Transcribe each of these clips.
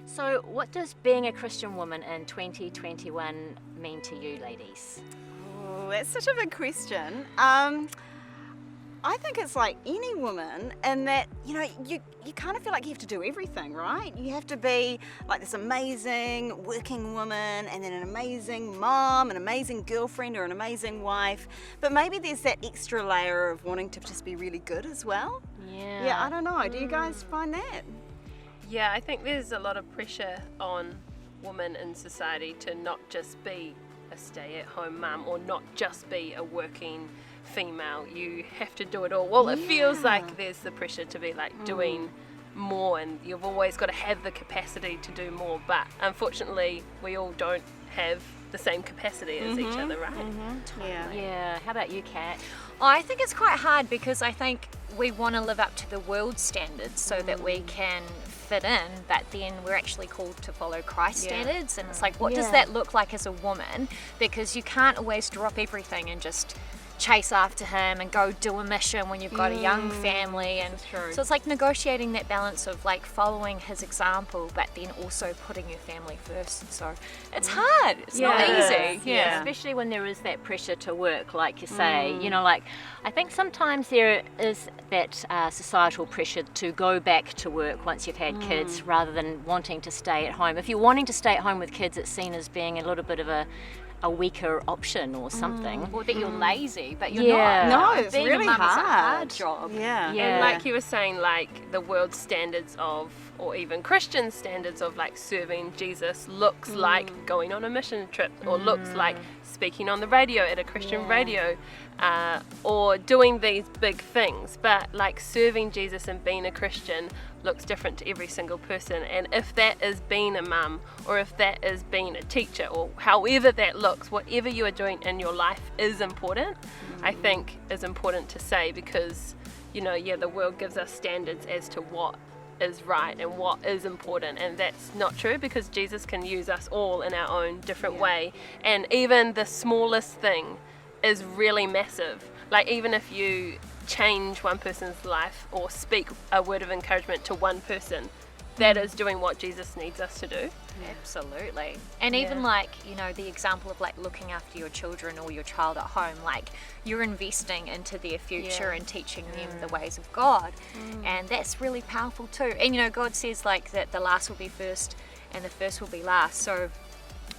So what does being a Christian woman in 2021 mean to you, ladies? Oh, that's such a big question. I think it's like any woman in that, you kind of feel like you have to do everything, right? You have to be like this amazing working woman and then an amazing mom, an amazing girlfriend or an amazing wife. But maybe there's that extra layer of wanting to just be really good as well. Yeah, I don't know. Do you guys find that? Yeah, I think there's a lot of pressure on women in society to not just be a stay-at-home mum or not just be a working female. You have to do it all. Well, it feels like there's the pressure to be like doing more, and you've always got to have the capacity to do more, but unfortunately we all don't have the same capacity as each other, right? Yeah. How about you, Kat? I think it's quite hard because I think we want to live up to the world standards so that we can fit in, but then we're actually called to follow Christ's standards, and it's like, what does that look like as a woman? Because you can't always drop everything and just chase after him and go do a mission when you've got a young family, and so it's like negotiating that balance of like following his example but then also putting your family first. So it's hard, it's not easy. Especially when there is that pressure to work, like you say. Like I think sometimes there is that societal pressure to go back to work once you've had kids rather than wanting to stay at home. If you're wanting to stay at home with kids, it's seen as being a little bit of a weaker option or something. Or that you're lazy, but you're Yeah. not. No, it's Being really a mum is a hard. hard job. And like you were saying, like the world standards of, or even Christian standards of like serving Jesus looks like going on a mission trip, or looks like speaking on the radio at a Christian radio, or doing these big things. But like serving Jesus and being a Christian looks different to every single person, and if that is being a mum, or if that is being a teacher, or however that looks, whatever you are doing in your life is important. I think is important to say, because the world gives us standards as to what is right and what is important, and that's not true, because Jesus can use us all in our own different way, and even the smallest thing is really massive. Like even if you change one person's life or speak a word of encouragement to one person, that is doing what Jesus needs us to do. Absolutely. And even like, the example of like looking after your children or your child at home, like you're investing into their future and teaching them the ways of God. And that's really powerful too. And God says like that the last will be first and the first will be last. So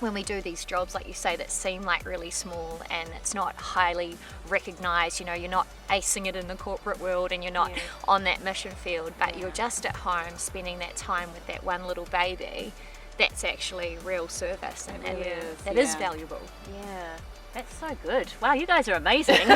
when we do these jobs, like you say, that seem like really small and it's not highly recognized, you're not acing it in the corporate world and you're not on that mission field, but you're just at home spending that time with that one little baby, that's actually real service, and that is valuable. Yeah. That's so good. Wow, you guys are amazing.